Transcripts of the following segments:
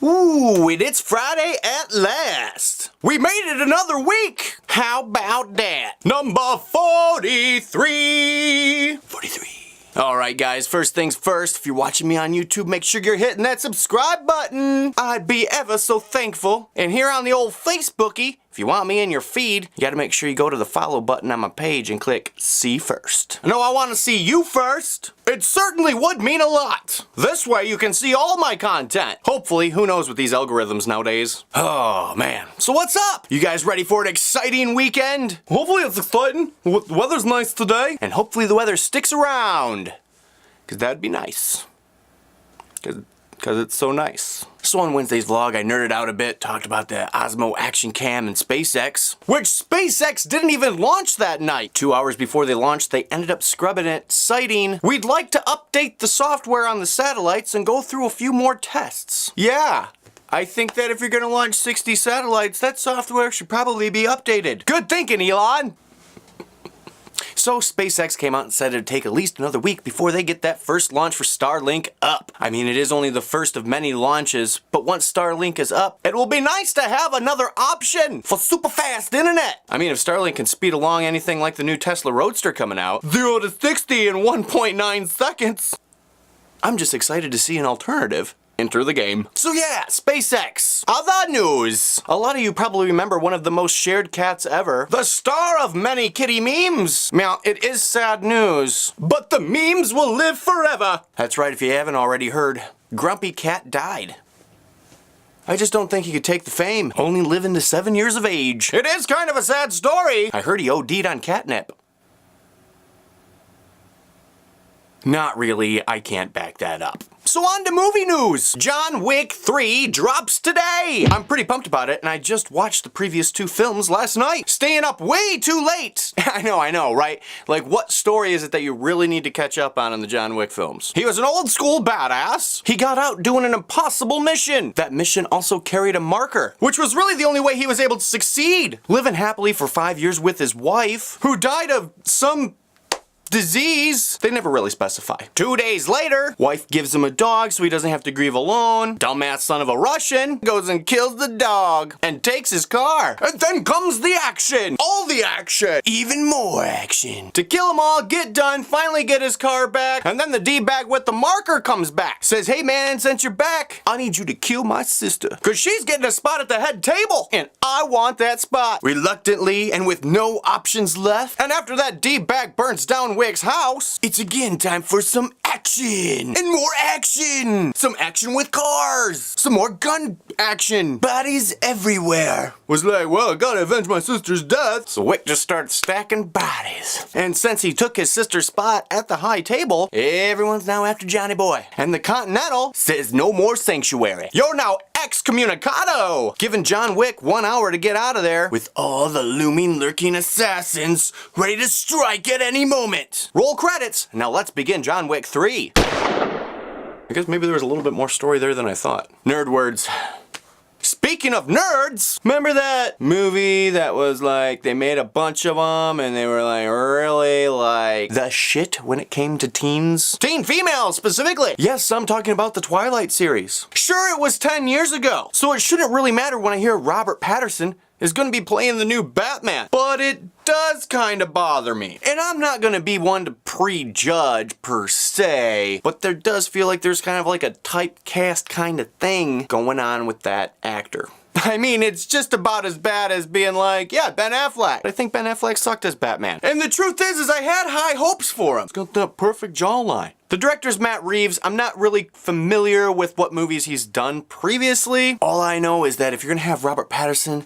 Ooh, and it's Friday at last. We made it another week. How about that? Number 43. 43. Alright guys, first things first, if you're watching me on YouTube, make sure you're hitting that subscribe button. I'd be ever so thankful. And here on the old Facebookie, if you want me in your feed, you gotta make sure you go to the follow button on my page and click see first. No, I wanna see you first. It certainly would mean a lot. This way you can see all my content. Hopefully, who knows with these algorithms nowadays. Oh man. So what's up? You guys ready for an exciting weekend? Hopefully it's exciting. The weather's nice today. And hopefully the weather sticks around. Cause that'd be nice. Cause it's so nice. So on Wednesday's vlog, I nerded out a bit, talked about the Osmo Action Cam and SpaceX, which SpaceX didn't even launch that night. 2 hours before they launched, they ended up scrubbing it, citing, "We'd like to update the software on the satellites and go through a few more tests." Yeah. I think that if you're gonna launch 60 satellites, that software should probably be updated. Good thinking, Elon! So SpaceX came out and said it'd take at least another week before they get that first launch for Starlink up. I mean, it is only the first of many launches, but once Starlink is up, it will be nice to have another option for super fast internet. I mean, if Starlink can speed along anything like the new Tesla Roadster coming out, 0 to 60 in 1.9 seconds, I'm just excited to see an alternative enter the game. So yeah, SpaceX. Other news. A lot of you probably remember one of the most shared cats ever. The star of many kitty memes. Meow, it is sad news, but the memes will live forever. That's right, if you haven't already heard, Grumpy Cat died. I just don't think he could take the fame, only living to 7 years of age. It is kind of a sad story. I heard he OD'd on catnip. Not really, I can't back that up. So on to movie news! John Wick 3 drops today! I'm pretty pumped about it, and I just watched the previous 2 films last night. Staying up way too late! I know, right? Like, what story is it that you really need to catch up on in the John Wick films? He was an old school badass. He got out doing an impossible mission. That mission also carried a marker, which was really the only way he was able to succeed. Living happily for 5 years with his wife, who died of some disease. They never really specify. 2 days later, wife gives him a dog so he doesn't have to grieve alone. Dumbass son of a Russian goes and kills the dog and takes his car. And then comes the action. All the action. Even more action. To kill them all, get done, finally get his car back, and then the D-bag with the marker comes back. Says, "Hey man, since you're back, I need you to kill my sister. Cause she's getting a spot at the head table. And I want that spot." Reluctantly and with no options left. And after that D-bag burns down Wick's house, it's again time for some action! And more action! Some action with cars! Some more gun action! Bodies everywhere! Was like, well, I gotta avenge my sister's death. So Wick just starts stacking bodies. And since he took his sister's spot at the high table, everyone's now after Johnny Boy. And the Continental says no more sanctuary. You're now excommunicado! Giving John Wick 1 hour to get out of there with all the looming lurking assassins ready to strike at any moment. Roll credits. Now let's begin John Wick 3. I guess maybe there was a little bit more story there than I thought. Nerd words. Speaking of nerds, remember that movie that was like, they made a bunch of them and they were like really like the shit when it came to teens? Teen females specifically. Yes, I'm talking about the Twilight series. Sure, it was 10 years ago, so it shouldn't really matter when I hear Robert Pattinson is gonna be playing the new Batman. But it does kind of bother me. And I'm not gonna be one to prejudge per se, but there does feel like there's kind of like a typecast kind of thing going on with that actor. I mean, it's just about as bad as being like, yeah, Ben Affleck. I think Ben Affleck sucked as Batman. And the truth is I had high hopes for him. He's got that perfect jawline. The director's Matt Reeves. I'm not really familiar with what movies he's done previously. All I know is that if you're gonna have Robert Pattinson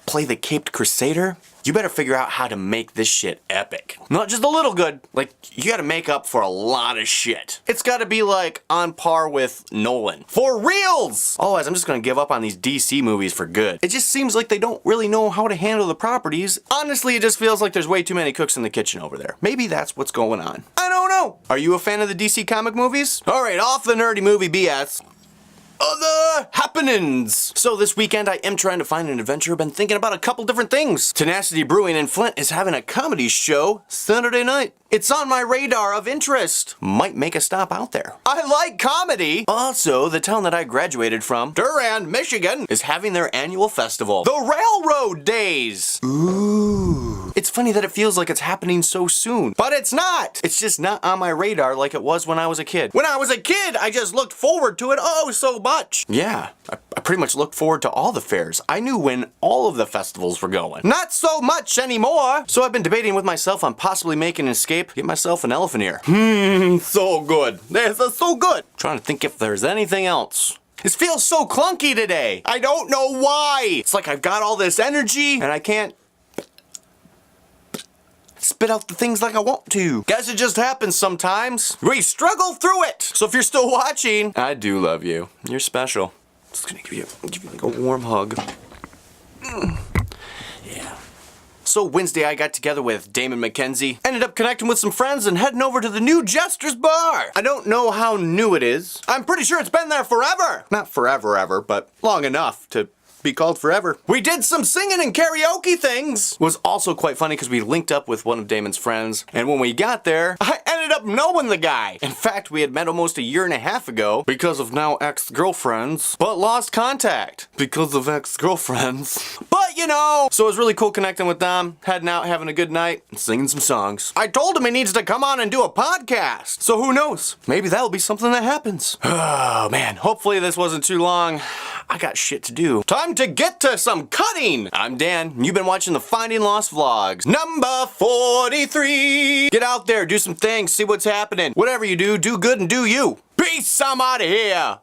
play the Caped Crusader, you better figure out how to make this shit epic. Not just a little good, like, you gotta make up for a lot of shit. It's gotta be like on par with Nolan. For reals! Otherwise, I'm just gonna give up on these DC movies for good. It just seems like they don't really know how to handle the properties. Honestly, it just feels like there's way too many cooks in the kitchen over there. Maybe that's what's going on. I don't know. Are you a fan of the DC comic movies? Alright, off the nerdy movie BS. Other happenings happenings. So this weekend I am trying to find an adventure. I've been thinking about a couple different things. Tenacity Brewing in Flint is having a comedy show Saturday night. It's on my radar of interest. Might make a stop out there. I like comedy. Also, the town that I graduated from, Durand, Michigan, is having their annual festival, the Railroad Days. Ooh. It's funny that it feels like it's happening so soon, but it's not. It's just not on my radar like it was when I was a kid. When I was a kid, I just looked forward to it oh so much. Yeah, I pretty much looked forward to all the fairs. I knew when all of the festivals were going. Not so much anymore. So I've been debating with myself on possibly making an escape, get myself an elephant ear. So good. This is so good. Trying to think if there's anything else. This feels so clunky today. I don't know why. It's like I've got all this energy and I can't spit out the things like I want to. Guess it just happens sometimes. We struggle through it. So if you're still watching, I do love you. You're special. Just gonna give you like a warm hug. Yeah. So Wednesday I got together with Damon McKenzie, ended up connecting with some friends and heading over to the new Jester's Bar. I don't know how new it is. I'm pretty sure it's been there forever. Not forever ever, but long enough to be called forever. We did some singing and karaoke things. It was also quite funny because we linked up with one of Damon's friends, and when we got there, I ended up knowing the guy. In fact, we had met almost a year and a half ago because of now ex-girlfriends, but lost contact because of ex-girlfriends. But you know, so it was really cool connecting with them, heading out, having a good night, and singing some songs. I told him he needs to come on and do a podcast. So who knows? Maybe that'll be something that happens. Oh man, hopefully this wasn't too long. I got shit to do. Time to get to some cutting! I'm Dan, and you've been watching the Finding Lost Vlogs, number 43! Get out there, do some things, see what's happening. Whatever you do, do good and do you. Peace, I'm out of here!